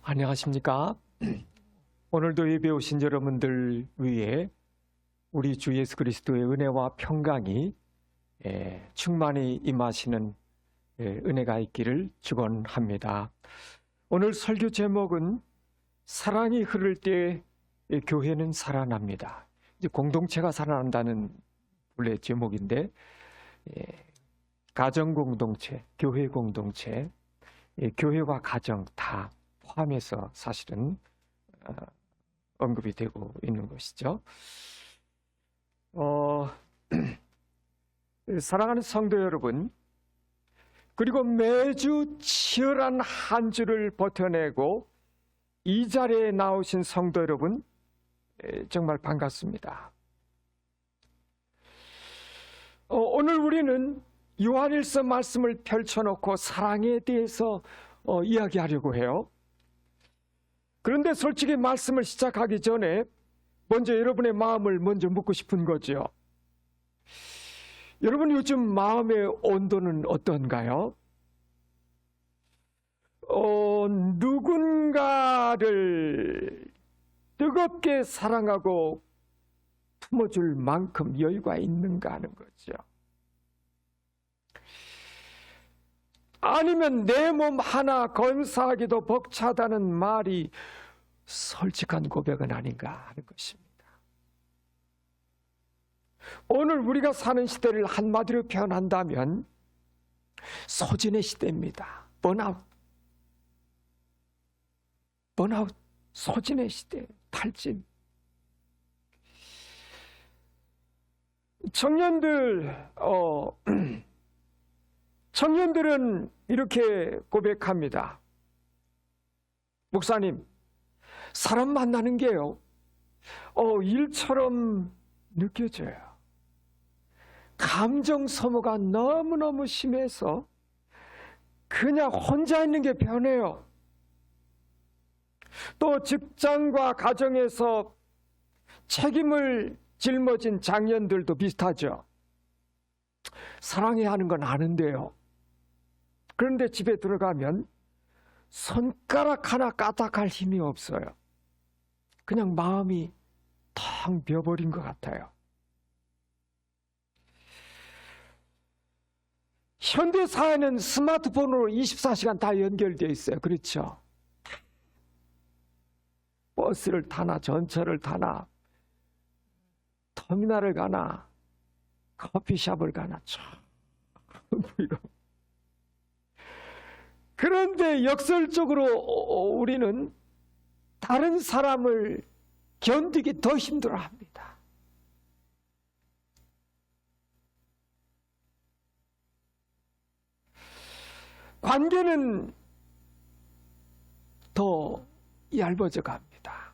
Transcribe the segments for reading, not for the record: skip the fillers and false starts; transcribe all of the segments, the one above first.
안녕하십니까? 오늘도 예배 오신 여러분들 위해 우리 주 예수 그리스도의 은혜와 평강이 충만히 임하시는 은혜가 있기를 축원합니다. 오늘 설교 제목은 사랑이 흐를 때 교회는 살아납니다. 이제 공동체가 살아난다는 본래 제목인데 가정 공동체, 교회 공동체, 교회와 가정 다 포함해서 사실은 언급이 되고 있는 것이죠. 사랑하는 성도 여러분, 그리고 매주 치열한 한 주를 버텨내고 이 자리에 나오신 성도 여러분, 정말 반갑습니다. 오늘 우리는 요한일서 말씀을 펼쳐놓고 사랑에 대해서 이야기하려고 해요. 그런데 솔직히 말씀을 시작하기 전에 먼저 여러분의 마음을 먼저 묻고 싶은 거죠. 여러분 요즘 마음의 온도는 어떤가요? 누군가를 뜨겁게 사랑하고 품어줄 만큼 여유가 있는가 하는 거죠. 아니면 내 몸 하나 건사하기도 벅차다는 말이 솔직한 고백은 아닌가 하는 것입니다. 오늘 우리가 사는 시대를 한마디로 표현한다면 소진의 시대입니다. 번아웃, 소진의 시대, 탈진. 청년들은 이렇게 고백합니다. 목사님, 사람 만나는 게요, 일처럼 느껴져요. 감정 소모가 너무너무 심해서 그냥 혼자 있는 게 편해요. 또 직장과 가정에서 책임을 짊어진 장년들도 비슷하죠. 사랑해야 하는 건 아는데요. 그런데 집에 들어가면 손가락 하나 까딱할 힘이 없어요. 그냥 마음이 텅 비어버린 것 같아요. 현대사회는 스마트폰으로 24시간 다 연결되어 있어요. 그렇죠? 버스를 타나 전철을 타나 터미널을 가나 커피숍을 가나 그런데 역설적으로 우리는 다른 사람을 견디기 더 힘들어합니다. 관계는 더 얇아져 갑니다.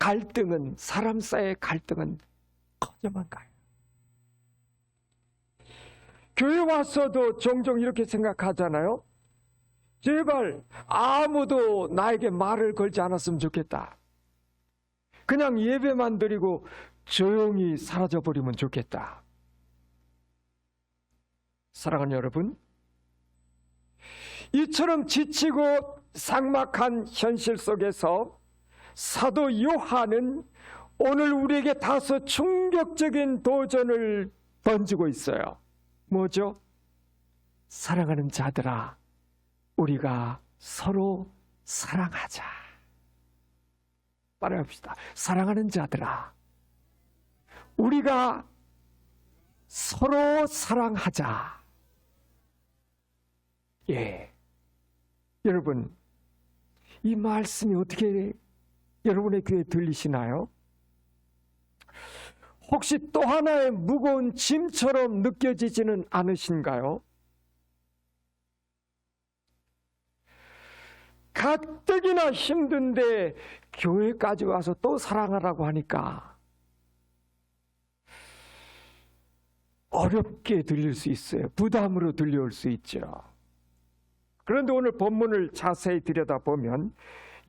갈등은, 사람 사이의 갈등은 커져만 가요. 교회 와서도 종종 이렇게 생각하잖아요. 제발 아무도 나에게 말을 걸지 않았으면 좋겠다. 그냥 예배만 드리고 조용히 사라져버리면 좋겠다. 사랑하는 여러분, 이처럼 지치고 삭막한 현실 속에서 사도 요한은 오늘 우리에게 다소 충격적인 도전을 던지고 있어요. 뭐죠? 사랑하는 자들아, 우리가 서로 사랑하자. 따라합시다. 사랑하는 자들아, 우리가 서로 사랑하자. 여러분, 이 말씀이 어떻게 여러분의 귀에 들리시나요? 혹시 또 하나의 무거운 짐처럼 느껴지지는 않으신가요? 가뜩이나 힘든데 교회까지 와서 또 사랑하라고 하니까 어렵게 들릴 수 있어요. 부담으로 들려올 수 있죠. 그런데 오늘 본문을 자세히 들여다보면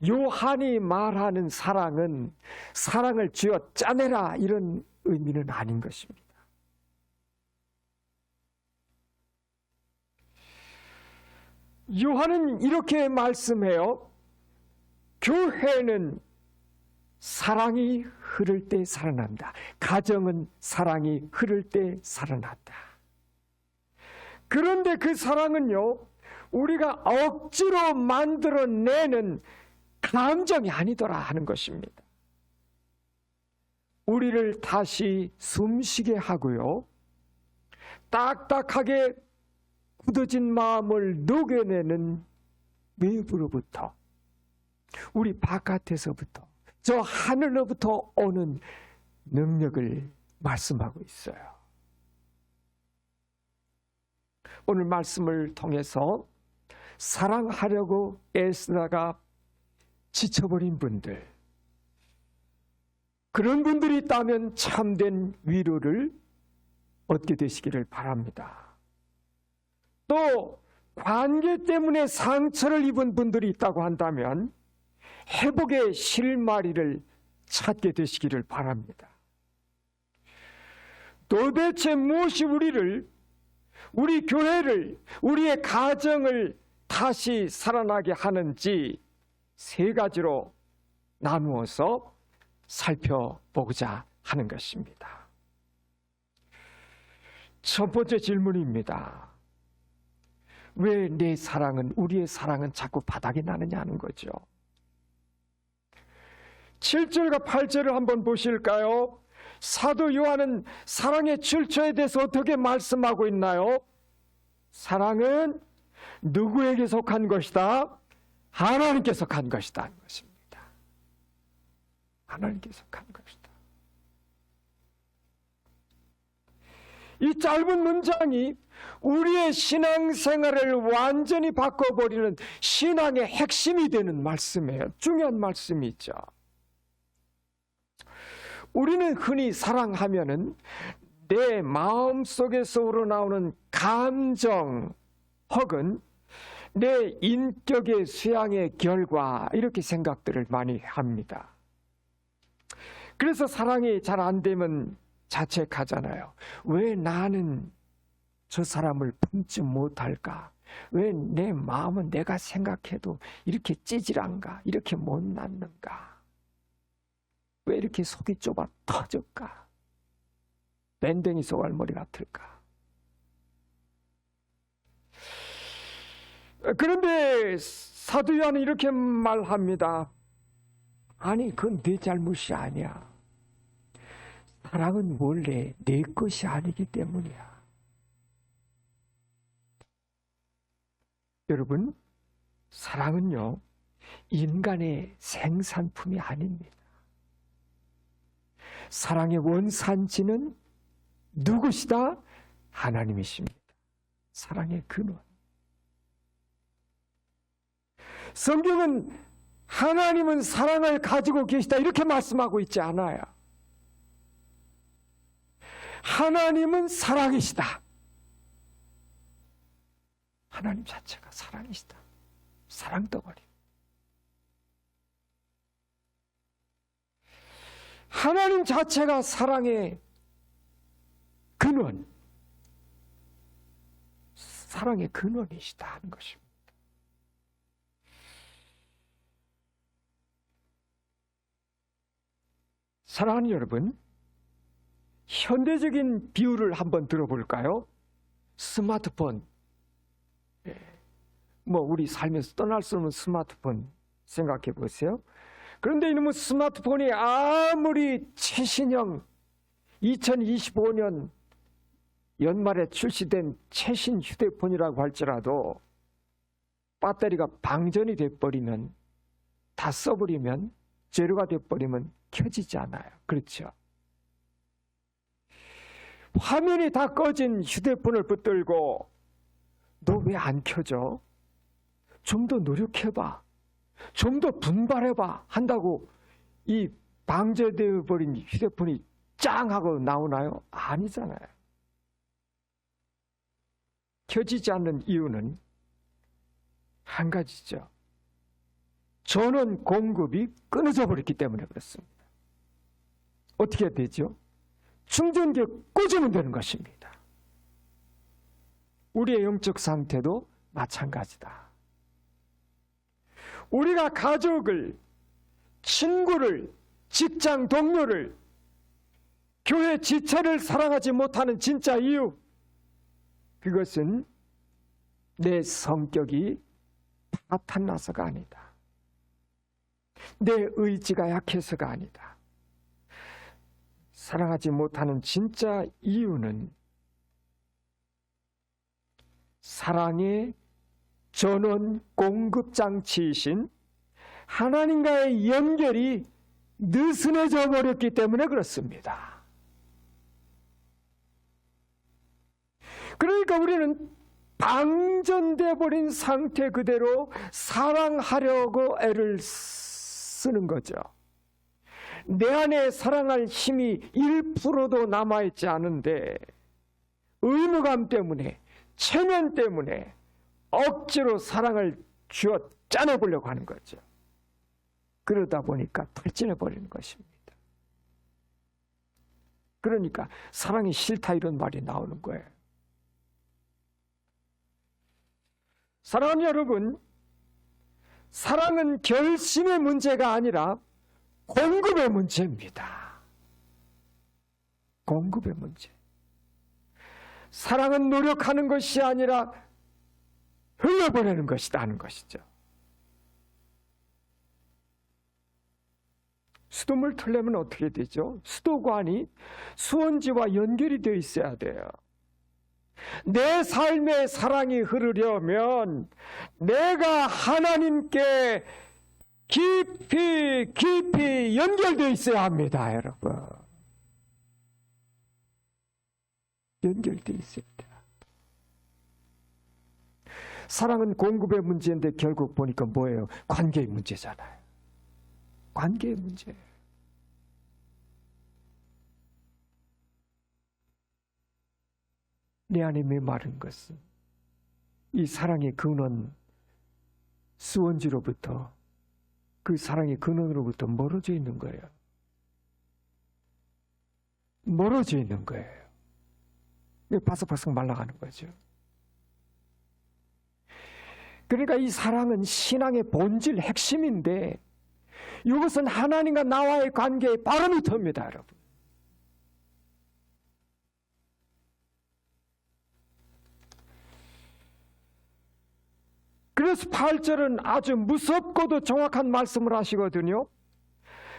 요한이 말하는 사랑은 사랑을 쥐어 짜내라 이런 의미는 아닌 것입니다. 요한은 이렇게 말씀해요. 교회는 사랑이 흐를 때 살아난다. 가정은 사랑이 흐를 때 살아난다. 그런데 그 사랑은요, 우리가 억지로 만들어내는 감정이 아니더라 하는 것입니다. 우리를 다시 숨쉬게 하고요, 딱딱하게 굳어진 마음을 녹여내는 외부로부터, 우리 바깥에서부터, 저 하늘로부터 오는 능력을 말씀하고 있어요. 오늘 말씀을 통해서 사랑하려고 애쓰다가 지쳐버린 분들, 그런 분들이 있다면 참된 위로를 얻게 되시기를 바랍니다. 또 관계 때문에 상처를 입은 분들이 있다고 한다면 회복의 실마리를 찾게 되시기를 바랍니다. 도대체 무엇이 우리 교회를, 우리의 가정을 다시 살아나게 하는지 세 가지로 나누어서 살펴보고자 하는 것입니다. 첫 번째 질문입니다. 왜 내 사랑은, 우리의 사랑은 자꾸 바닥이 나느냐 하는 거죠. 7절과 8절을 한번 보실까요? 사도 요한은 사랑의 출처에 대해서 어떻게 말씀하고 있나요? 사랑은 누구에게 속한 것이다? 하나님께 속한 것이다 하는 것입니다. 하나님께 속한 것이다. 이 짧은 문장이 우리의 신앙생활을 완전히 바꿔버리는 신앙의 핵심이 되는 말씀이에요. 중요한 말씀이죠. 우리는 흔히 사랑하면은 내 마음속에서 우러나오는 감정 혹은 내 인격의 수양의 결과, 이렇게 생각들을 많이 합니다. 그래서 사랑이 잘 안 되면 자책하잖아요. 왜 나는 저 사람을 품지 못할까? 왜 내 마음은 내가 생각해도 이렇게 찌질한가? 이렇게 못났는가? 왜 이렇게 속이 좁아 터질까? 밴댕이 쏘갈머리 같을까? 그런데 사도 요한은 이렇게 말합니다. 아니, 그건 네 잘못이 아니야. 사랑은 원래 내 것이 아니기 때문이야. 여러분, 사랑은요, 인간의 생산품이 아닙니다. 사랑의 원산지는 누구시다? 하나님이십니다. 사랑의 근원. 성경은 하나님은 사랑을 가지고 계시다 이렇게 말씀하고 있지 않아요. 하나님은 사랑이시다. 하나님 자체가 사랑이시다. 사랑 덩어리. 하나님 자체가 사랑의 근원, 사랑의 근원이시다 하는 것입니다. 사랑하는 여러분, 현대적인 비유를 한번 들어볼까요? 스마트폰. 우리 살면서 떠날 수 없는 스마트폰 생각해 보세요. 그런데 이놈의 스마트폰이 아무리 최신형 2025년 연말에 출시된 최신 휴대폰이라고 할지라도 배터리가 방전이 돼버리면, 다 써버리면, 재료가 돼버리면 켜지지 않아요. 그렇죠? 화면이 다 꺼진 휴대폰을 붙들고 너 왜 안 켜져? 좀 더 노력해봐. 좀 더 분발해봐 한다고 이 방전되어 버린 휴대폰이 짱 하고 나오나요? 아니잖아요. 켜지지 않는 이유는 한 가지죠. 전원 공급이 끊어져 버렸기 때문에 그렇습니다. 어떻게 되죠? 충전기에 꽂으면 되는 것입니다. 우리의 영적 상태도 마찬가지다. 우리가 가족을, 친구를, 직장 동료를, 교회 지체를 사랑하지 못하는 진짜 이유, 그것은 내 성격이 파탄나서가 아니다. 내 의지가 약해서가 아니다. 사랑하지 못하는 진짜 이유는 사랑의 전원 공급장치이신 하나님과의 연결이 느슨해져 버렸기 때문에 그렇습니다. 그러니까 우리는 방전돼 버린 상태 그대로 사랑하려고 애를 쓰는 거죠. 내 안에 사랑할 힘이 1%도 남아있지 않은데 의무감 때문에, 체면 때문에 억지로 사랑을 쥐어 짜내보려고 하는 거죠. 그러다 보니까 탈진해버리는 것입니다. 그러니까 사랑이 싫다 이런 말이 나오는 거예요. 사랑하는 여러분, 사랑은 결심의 문제가 아니라 공급의 문제입니다. 공급의 문제. 사랑은 노력하는 것이 아니라 흘려보내는 것이다 하는 것이죠. 수도물 틀려면 어떻게 되죠? 수도관이 수원지와 연결이 되어 있어야 돼요. 내 삶의 사랑이 흐르려면 내가 하나님께 깊이 깊이 연결되어 있어야 합니다, 여러분. 연결되어 있어야 돼요. 사랑은 공급의 문제인데 결국 보니까 뭐예요? 관계의 문제잖아요. 관계의 문제예요. 내 안에 메마른 것은 이 사랑의 근원 수원지로부터, 그 사랑의 근원으로부터 멀어져 있는 거예요. 멀어져 있는 거예요. 바삭바삭 말라가는 거죠. 그러니까 이 사랑은 신앙의 본질, 핵심인데 이것은 하나님과 나와의 관계의 바로미터입니다, 여러분. 그래서 8절은 아주 무섭고도 정확한 말씀을 하시거든요.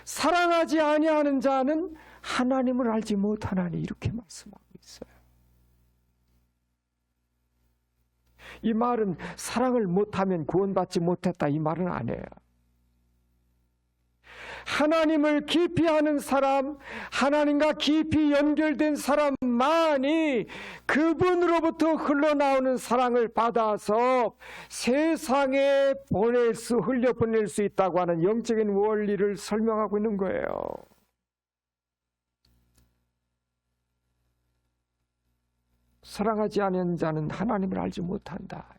사랑하지 아니하는 자는 하나님을 알지 못하나니, 이렇게 말씀하고 있어요. 이 말은 사랑을 못하면 구원받지 못했다 이 말은 아니에요. 하나님을 깊이 아는 사람, 하나님과 깊이 연결된 사람만이 그분으로부터 흘러나오는 사랑을 받아서 세상에 흘려보낼 수 있다고 하는 영적인 원리를 설명하고 있는 거예요. 사랑하지 않는 자는 하나님을 알지 못한다.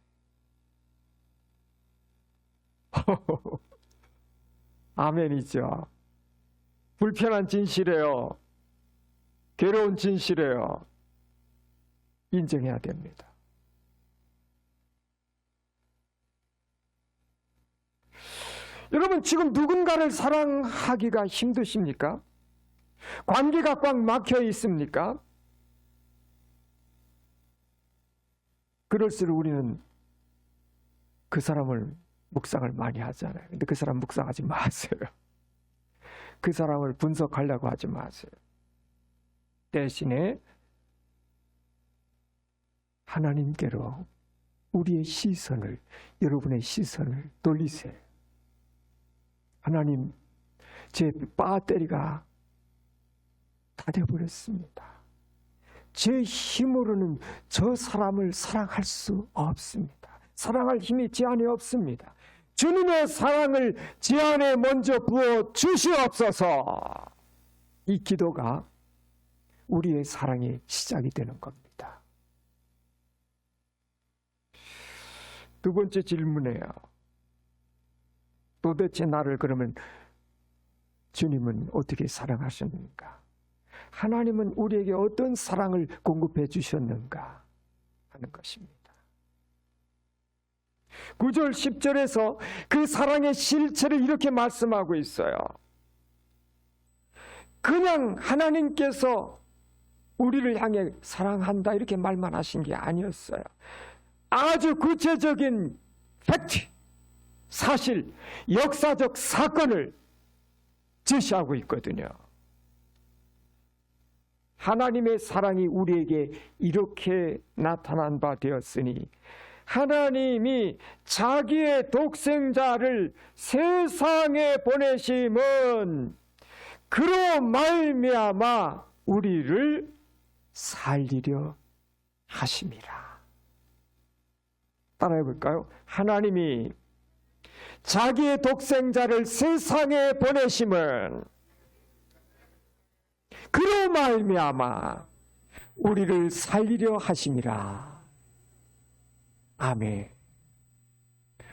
아멘이죠. 불편한 진실이에요. 괴로운 진실이에요. 인정해야 됩니다. 여러분, 지금 누군가를 사랑하기가 힘드십니까? 관계가 꽉 막혀 있습니까? 그럴수록 우리는 그 사람을 묵상을 많이 하잖아요. 근데 그 사람 묵상하지 마세요. 그 사람을 분석하려고 하지 마세요. 대신에 하나님께로 우리의 시선을, 여러분의 시선을 돌리세요. 하나님, 제 배터리가 다 돼버렸습니다. 제 힘으로는 저 사람을 사랑할 수 없습니다. 사랑할 힘이 제 안에 없습니다. 주님의 사랑을 제 안에 먼저 부어 주시옵소서. 이 기도가 우리의 사랑의 시작이 되는 겁니다. 두 번째 질문이에요. 도대체 나를 그러면 주님은 어떻게 사랑하셨는가? 하나님은 우리에게 어떤 사랑을 공급해 주셨는가 하는 것입니다. 9절 10절에서 그 사랑의 실체를 이렇게 말씀하고 있어요. 그냥 하나님께서 우리를 향해 사랑한다 이렇게 말만 하신 게 아니었어요. 아주 구체적인 팩트, 사실, 역사적 사건을 제시하고 있거든요. 하나님의 사랑이 우리에게 이렇게 나타난 바 되었으니 하나님이 자기의 독생자를 세상에 보내심은 그로 말미암아 우리를 살리려 하심이라. 따라해 볼까요? 하나님이 자기의 독생자를 세상에 보내심은 그로 말미암아 우리를 살리려 하심이라. 아멘.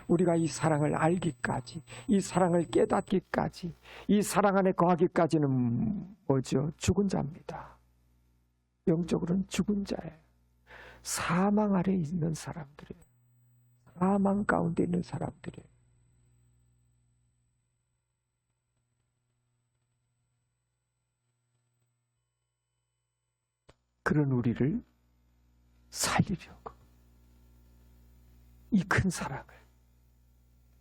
우리가 이 사랑을 알기까지, 이 사랑을 깨닫기까지, 이 사랑 안에 거하기까지는 뭐죠? 죽은 자입니다. 영적으로는 죽은 자예요. 사망 아래 있는 사람들이에요. 사망 가운데 있는 사람들이에요. 그런 우리를 살리려고 이 큰 사랑을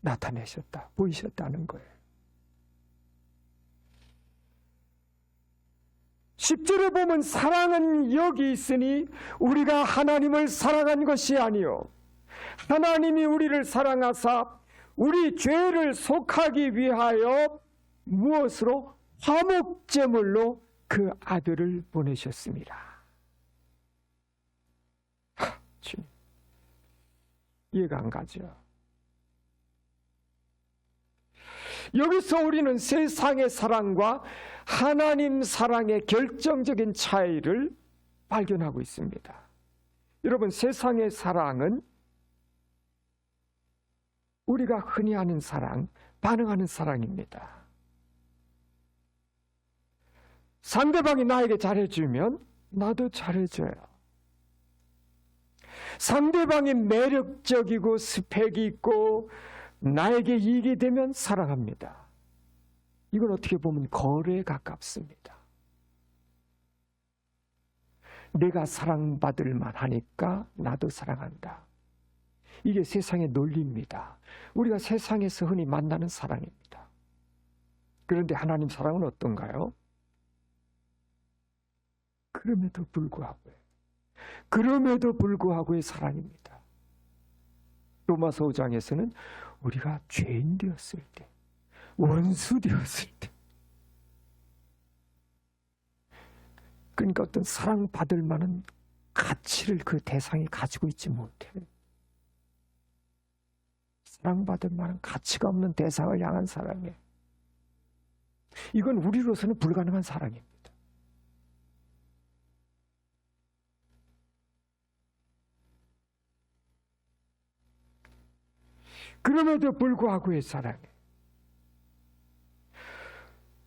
나타내셨다, 보이셨다는 거예요. 10절에 보면 사랑은 여기 있으니 우리가 하나님을 사랑한 것이 아니요 하나님이 우리를 사랑하사 우리 죄를 속하기 위하여 무엇으로? 화목제물로 그 아들을 보내셨습니다. 주님, 이해가 안 가죠. 여기서 우리는 세상의 사랑과 하나님 사랑의 결정적인 차이를 발견하고 있습니다. 여러분, 세상의 사랑은 우리가 흔히 아는 사랑, 반응하는 사랑입니다. 상대방이 나에게 잘해주면 나도 잘해줘요. 상대방이 매력적이고 스펙이 있고 나에게 이익이 되면 사랑합니다. 이건 어떻게 보면 거래에 가깝습니다. 내가 사랑받을 만하니까 나도 사랑한다. 이게 세상의 논리입니다. 우리가 세상에서 흔히 만나는 사랑입니다. 그런데 하나님 사랑은 어떤가요? 그럼에도 불구하고의 사랑입니다. 로마서 5장에서는 우리가 죄인 되었을 때, 원수 되었을 때, 그러니까 어떤 사랑받을 만한 가치를 그 대상이 가지고 있지 못해. 사랑받을 만한 가치가 없는 대상을 향한 사랑에, 이건 우리로서는 불가능한 사랑입니다. 그럼에도 불구하고의 사랑에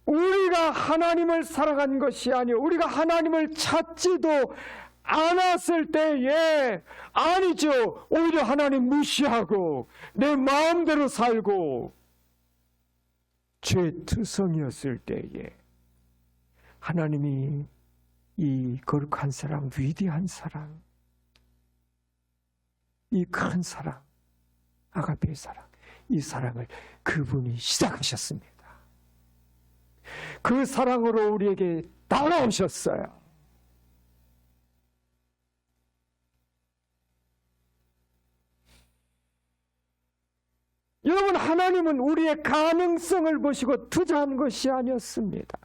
우리가 하나님을 사랑한 것이 아니요 우리가 하나님을 찾지도 않았을 때에 아니죠. 오히려 하나님 무시하고 내 마음대로 살고 죄투성이었을 때에 하나님이 이 거룩한 사랑, 위대한 사랑, 이 큰 사랑, 아가페의 사랑, 이 사랑을 그분이 시작하셨습니다. 그 사랑으로 우리에게 다가오셨어요. 여러분, 하나님은 우리의 가능성을 보시고 투자한 것이 아니었습니다.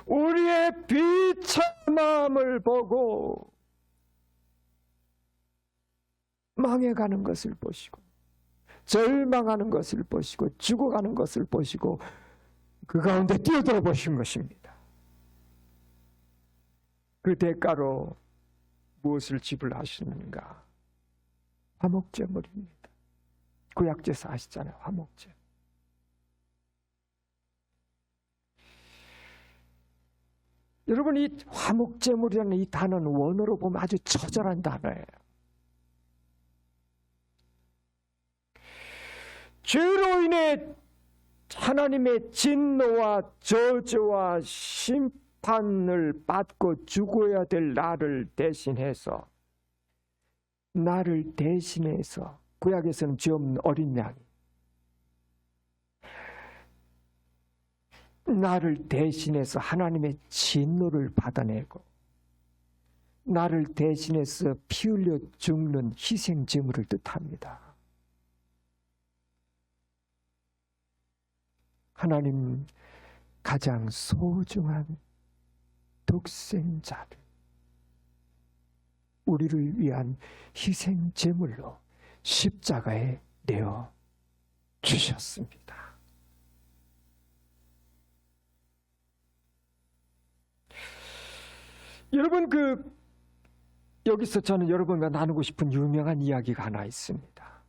우리의 비참함을 보고 망해가는 것을 보시고 절망하는 것을 보시고 죽어가는 것을 보시고 그 가운데 뛰어들어 보신 것입니다. 그 대가로 무엇을 지불하시는가? 화목제물입니다. 구약제사 아시잖아요. 화목제. 여러분, 이 화목제물이라는 이 단어는 원어로 보면 아주 처절한 단어예요. 죄로 인해 하나님의 진노와 저주와 심판을 받고 죽어야 될 나를 대신해서, 구약에서는 죄 없는 어린 양이 나를 대신해서 하나님의 진노를 받아내고 나를 대신해서 피 흘려 죽는 희생 제물을 뜻합니다. 하나님 가장 소중한 독생자를 우리를 위한 희생 제물로 십자가에 내어 주셨습니다. 여러분, 여기서 저는 여러분과 나누고 싶은 유명한 이야기가 하나 있습니다.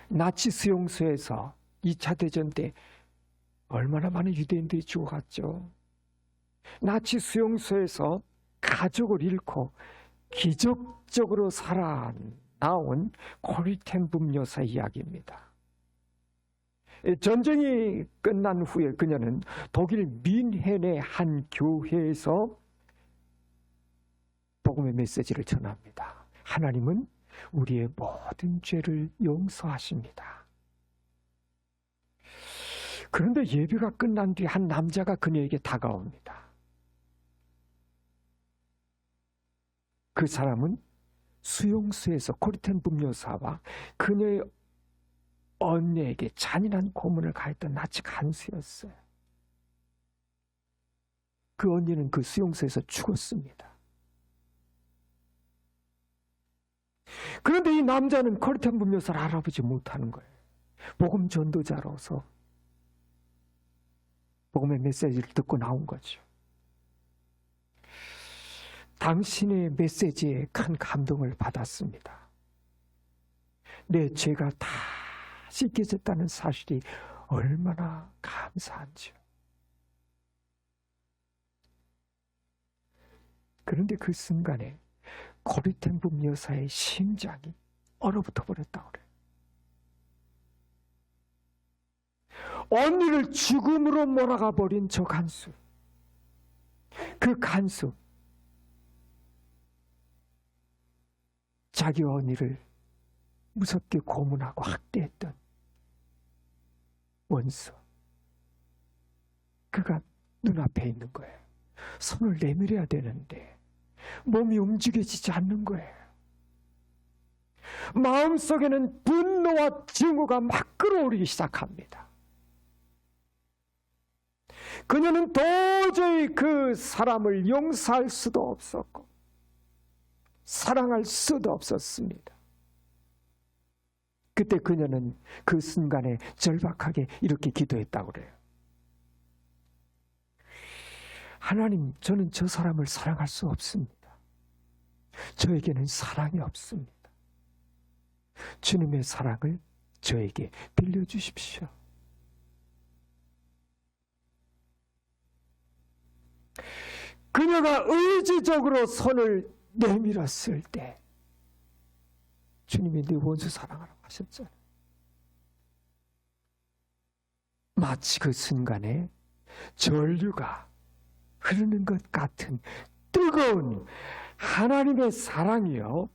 나치 수용소에서 2차 대전 때 얼마나 많은 유대인들이 죽어갔죠. 나치 수용소에서 가족을 잃고 기적적으로 살아나온 코리텐붐 여사 이야기입니다. 전쟁이 끝난 후에 그녀는 독일 민헨의 한 교회에서 복음의 메시지를 전합니다. 하나님은 우리의 모든 죄를 용서하십니다. 그런데 예배가 끝난 뒤 한 남자가 그녀에게 다가옵니다. 그 사람은 수용소에서 코리텐붐 여사와 그녀의 언니에게 잔인한 고문을 가했던 나치 간수였어요. 그 언니는 그 수용소에서 죽었습니다. 그런데 이 남자는 코리텐붐 여사를 알아보지 못하는 거예요. 복음 전도자로서 복음의 메시지를 듣고 나온 거죠. 당신의 메시지에 큰 감동을 받았습니다. 내 죄가 다 씻겨졌다는 사실이 얼마나 감사한지요. 그런데 그 순간에 코리텐붐 여사의 심장이 얼어붙어 버렸다고 그래요. 언니를 죽음으로 몰아가 버린 저 간수, 그 간수, 자기 언니를 무섭게 고문하고 학대했던 원수, 그가 눈앞에 있는 거예요. 손을 내밀어야 되는데 몸이 움직여지지 않는 거예요. 마음속에는 분노와 증오가 막 끓어오르기 시작합니다. 그녀는 도저히 그 사람을 용서할 수도 없었고 사랑할 수도 없었습니다. 그때 그녀는 그 순간에 절박하게 이렇게 기도했다고 그래요. 하나님, 저는 저 사람을 사랑할 수 없습니다. 저에게는 사랑이 없습니다. 주님의 사랑을 저에게 빌려주십시오. 그녀가 의지적으로 손을 내밀었을 때 주님이 네 원수 사랑하라고 하셨잖아요. 마치 그 순간에 전류가 흐르는 것 같은 뜨거운 하나님의 사랑이요,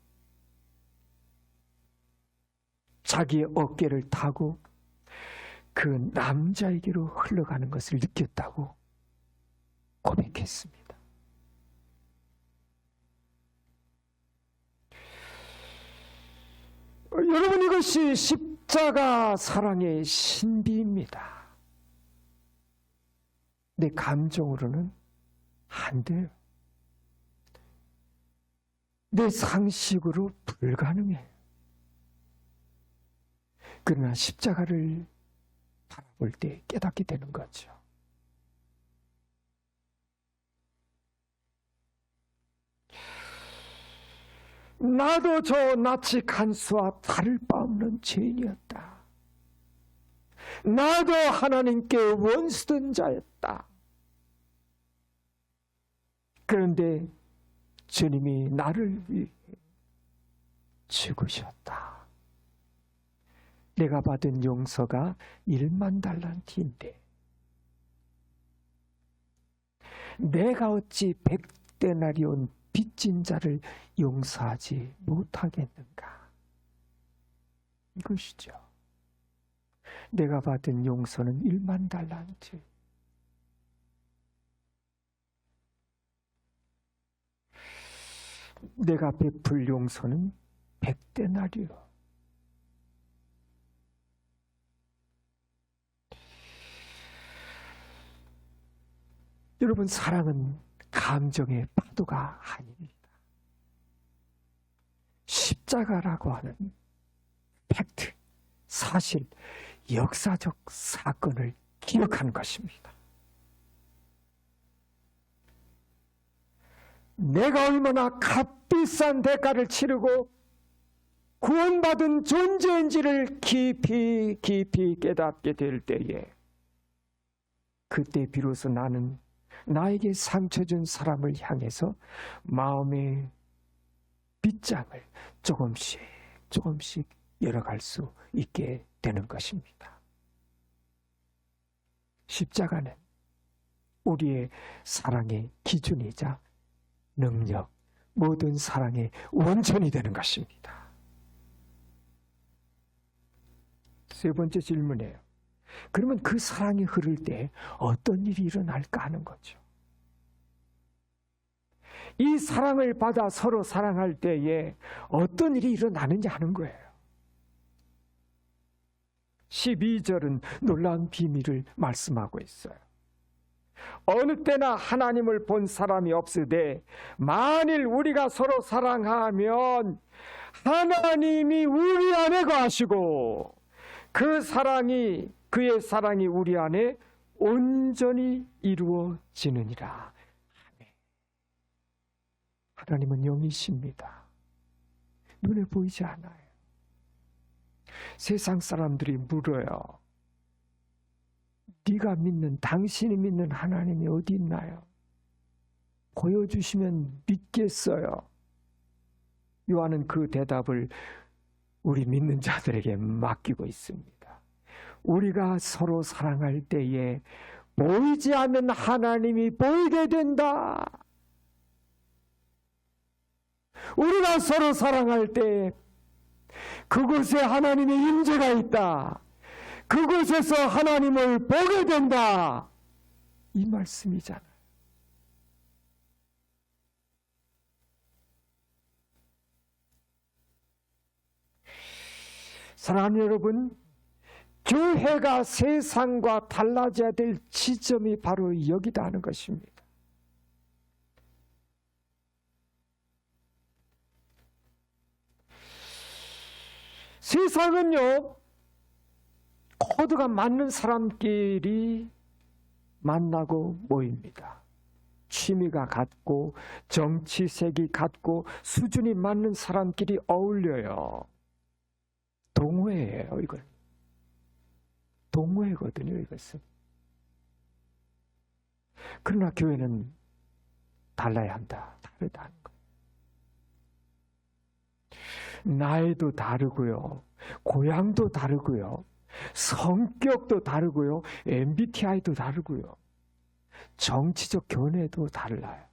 자기의 어깨를 타고 그 남자에게로 흘러가는 것을 느꼈다고 고백했습니다. 여러분, 이것이 십자가 사랑의 신비입니다. 내 감정으로는 안 돼요. 내 상식으로 불가능해요. 그러나 십자가를 바라볼 때 깨닫게 되는 거죠. 나도 저 나치 간수와 다를 바 없는 죄인이었다. 나도 하나님께 원수된 자였다. 그런데 주님이 나를 위해 죽으셨다. 내가 받은 용서가 1만 달란트인데 내가 어찌 100데나리온 빚진 자를 용서하지 못하겠는가? 이것이죠. 내가 받은 용서는 1만 달란트. 내가 베풀 용서는 100데나리온. 여러분, 사랑은 감정의 파도가 아닙니다. 십자가라고 하는 팩트, 사실, 역사적 사건을 기억하는 것입니다. 내가 얼마나 값비싼 대가를 치르고 구원받은 존재인지를 깊이 깨닫게 될 때에, 그때 비로소 나는 나에게 상처 준 사람을 향해서 마음의 빗장을 조금씩 열어갈 수 있게 되는 것입니다. 십자가는 우리의 사랑의 기준이자 능력, 모든 사랑의 원천이 되는 것입니다. 세 번째 질문이에요. 그러면 그 사랑이 흐를 때 어떤 일이 일어날까 하는 거죠. 이 사랑을 받아 서로 사랑할 때에 어떤 일이 일어나느냐 하는 거예요. 12절은 놀라운 비밀을 말씀하고 있어요. 어느 때나 하나님을 본 사람이 없으되 만일 우리가 서로 사랑하면 하나님이 우리 안에 거하시고 그의 사랑이 우리 안에 온전히 이루어지느니라. 하나님은 영이십니다. 눈에 보이지 않아요. 세상 사람들이 물어요. 네가 믿는, 당신이 믿는 하나님이 어디 있나요? 보여주시면 믿겠어요. 요한은 그 대답을 우리 믿는 자들에게 맡기고 있습니다. 우리가 서로 사랑할 때에 보이지 않는 하나님이 보이게 된다. 우리가 서로 사랑할 때 그곳에 하나님의 임재가 있다. 그곳에서 하나님을 보게 된다. 이 말씀이잖아요. 사랑하는 여러분, 교회가 세상과 달라져야 될 지점이 바로 여기다 하는 것입니다. 세상은요, 코드가 맞는 사람끼리 만나고 모입니다. 취미가 같고 정치색이 같고 수준이 맞는 사람끼리 어울려요. 동호회예요, 이건. 동호회거든요, 이것은. 그러나 교회는 달라야 한다. 다르다는 거예요. 나이도 다르고요. 고향도 다르고요. 성격도 다르고요. MBTI도 다르고요. 정치적 견해도 달라요.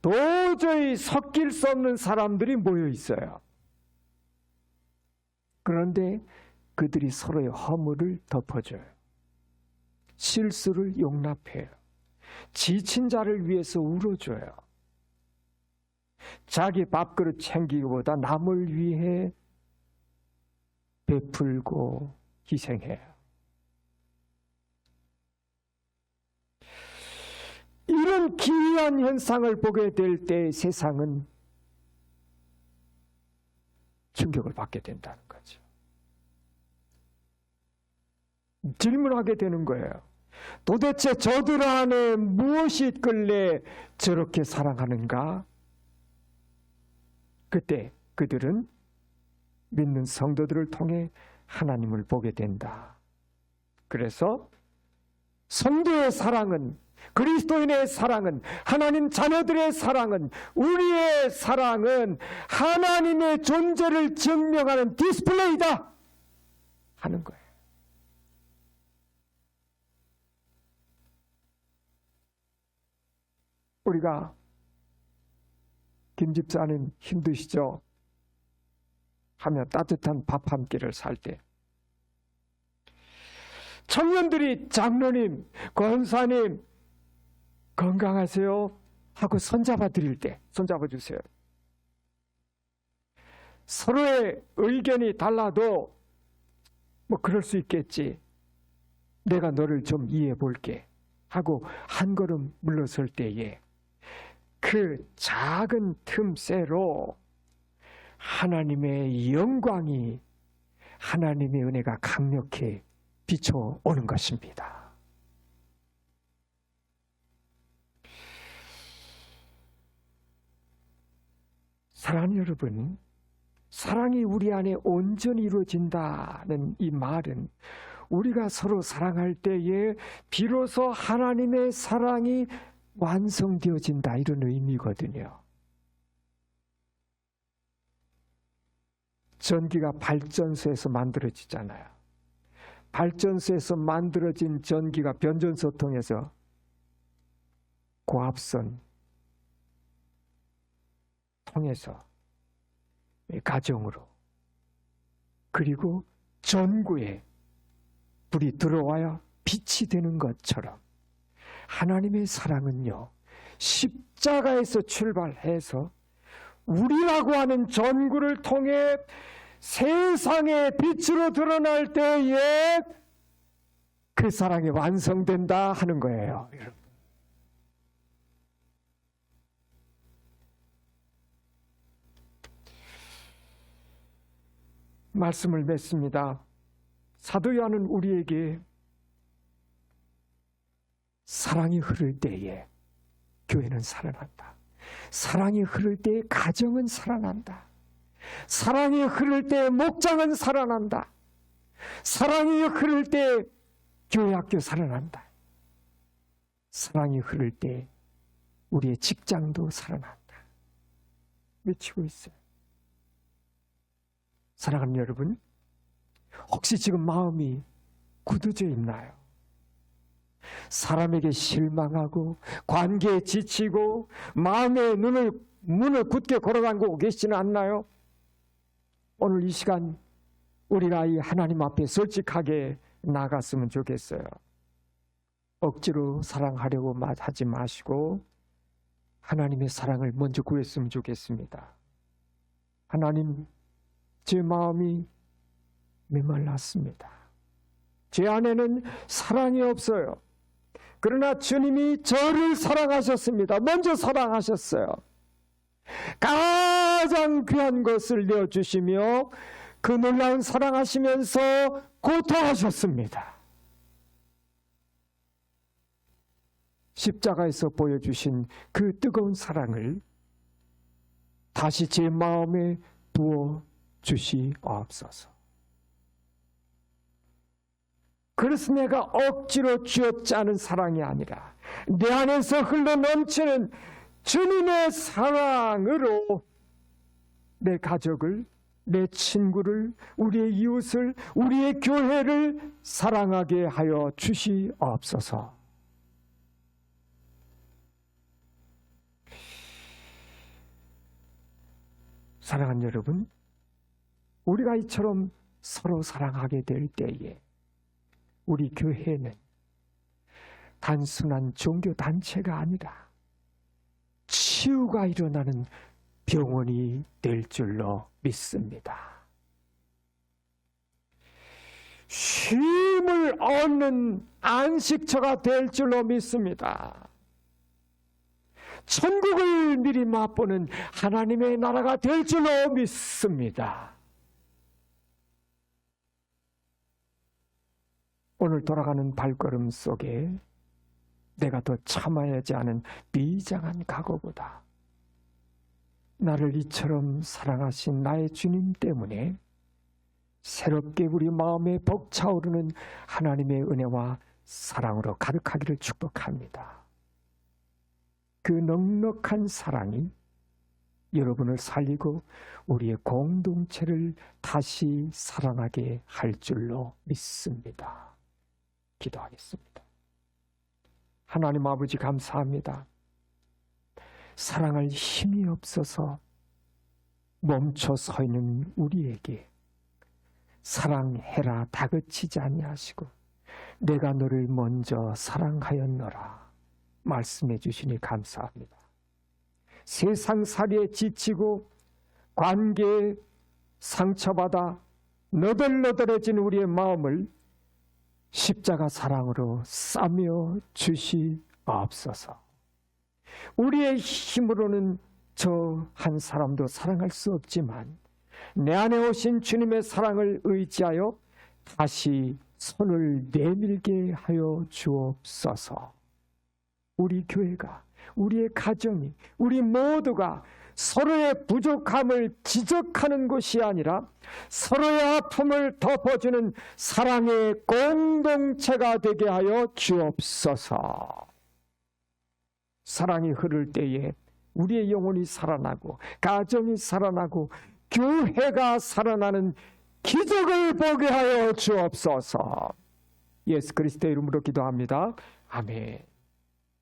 도저히 섞일 수 없는 사람들이 모여 있어요. 그런데 그들이 서로의 허물을 덮어줘요. 실수를 용납해요. 지친 자를 위해서 울어줘요. 자기 밥그릇 챙기기보다 남을 위해 베풀고 희생해요. 이런 기이한 현상을 보게 될 때 세상은 충격을 받게 된다는 거죠. 질문하게 되는 거예요. 도대체 저들 안에 무엇이 있길래 저렇게 사랑하는가? 그때 그들은 믿는 성도들을 통해 하나님을 보게 된다. 그래서 성도의 사랑은, 그리스도인의 사랑은, 하나님 자녀들의 사랑은, 우리의 사랑은 하나님의 존재를 증명하는 디스플레이다 하는 거예요. 우리가 김 집사님 힘드시죠? 하며 따뜻한 밥 한 끼를 살 때 청년들이 장로님, 권사님 건강하세요 하고 손잡아 드릴 때, 손잡아 주세요. 서로의 의견이 달라도 뭐 그럴 수 있겠지, 내가 너를 좀 이해해 볼게 하고 한 걸음 물러설 때에 그 작은 틈새로 하나님의 영광이, 하나님의 은혜가 강력히 비춰오는 것입니다. 사랑하는 여러분, 사랑이 우리 안에 온전히 이루어진다는 이 말은 우리가 서로 사랑할 때에 비로소 하나님의 사랑이 완성되어진다, 이런 의미거든요. 전기가 발전소에서 만들어지잖아요. 발전소에서 만들어진 전기가 변전소 통해서 고압선 통해서 가정으로, 그리고 전구에 불이 들어와야 빛이 되는 것처럼 하나님의 사랑은요, 십자가에서 출발해서 우리라고 하는 전구를 통해 세상의 빛으로 드러날 때에 그 사랑이 완성된다 하는 거예요, 여러분. 말씀을 맺습니다. 사도 요한은 우리에게 사랑이 흐를 때에 교회는 살아난다, 사랑이 흐를 때에 가정은 살아난다, 사랑이 흐를 때에 목장은 살아난다, 사랑이 흐를 때에 교회 학교 살아난다, 사랑이 흐를 때 우리의 직장도 살아난다 외치고 있어요. 사랑하는 여러분, 혹시 지금 마음이 굳어져 있나요? 사람에게 실망하고 관계에 지치고 마음의 문을 굳게 걸어가고 계시지는 않나요? 오늘 이 시간 우리가 이 하나님 앞에 솔직하게 나갔으면 좋겠어요. 억지로 사랑하려고 하지 마시고 하나님의 사랑을 먼저 구했으면 좋겠습니다. 하나님, 제 마음이 메말랐습니다. 제 안에는 사랑이 없어요. 그러나 주님이 저를 사랑하셨습니다. 먼저 사랑하셨어요. 가장 귀한 것을 내어주시며 그 놀라운 사랑하시면서 고통하셨습니다. 십자가에서 보여주신 그 뜨거운 사랑을 다시 제 마음에 부어 주시옵소서. 그래서 내가 억지로 쥐어짜는 사랑이 아니라 내 안에서 흘러넘치는 주님의 사랑으로 내 가족을, 내 친구를, 우리의 이웃을, 우리의 교회를 사랑하게 하여 주시옵소서. 사랑하는 여러분, 우리가 이처럼 서로 사랑하게 될 때에 우리 교회는 단순한 종교단체가 아니라 치유가 일어나는 병원이 될 줄로 믿습니다. 쉼을 얻는 안식처가 될 줄로 믿습니다. 천국을 미리 맛보는 하나님의 나라가 될 줄로 믿습니다. 오늘 돌아가는 발걸음 속에 내가 더 참아야지 하는 비장한 각오보다 나를 이처럼 사랑하신 나의 주님 때문에 새롭게 우리 마음에 벅차오르는 하나님의 은혜와 사랑으로 가득하기를 축복합니다. 그 넉넉한 사랑이 여러분을 살리고 우리의 공동체를 다시 사랑하게 할 줄로 믿습니다. 기도하겠습니다. 하나님 아버지 감사합니다. 사랑할 힘이 없어서 멈춰 서 있는 우리에게 사랑해라 다그치지 아니하시고 내가 너를 먼저 사랑하였노라 말씀해 주시니 감사합니다. 세상살이에 지치고 관계에 상처받아 너덜너덜해진 우리의 마음을 십자가 사랑으로 싸며 주시옵소서. 우리의 힘으로는 저 한 사람도 사랑할 수 없지만 내 안에 오신 주님의 사랑을 의지하여 다시 손을 내밀게 하여 주옵소서. 우리 교회가, 우리의 가정이, 우리 모두가 서로의 부족함을 지적하는 것이 아니라 서로의 아픔을 덮어주는 사랑의 공동체가 되게 하여 주옵소서. 사랑이 흐를 때에 우리의 영혼이 살아나고 가정이 살아나고 교회가 살아나는 기적을 보게 하여 주옵소서. 예수 그리스도의 이름으로 기도합니다. 아멘.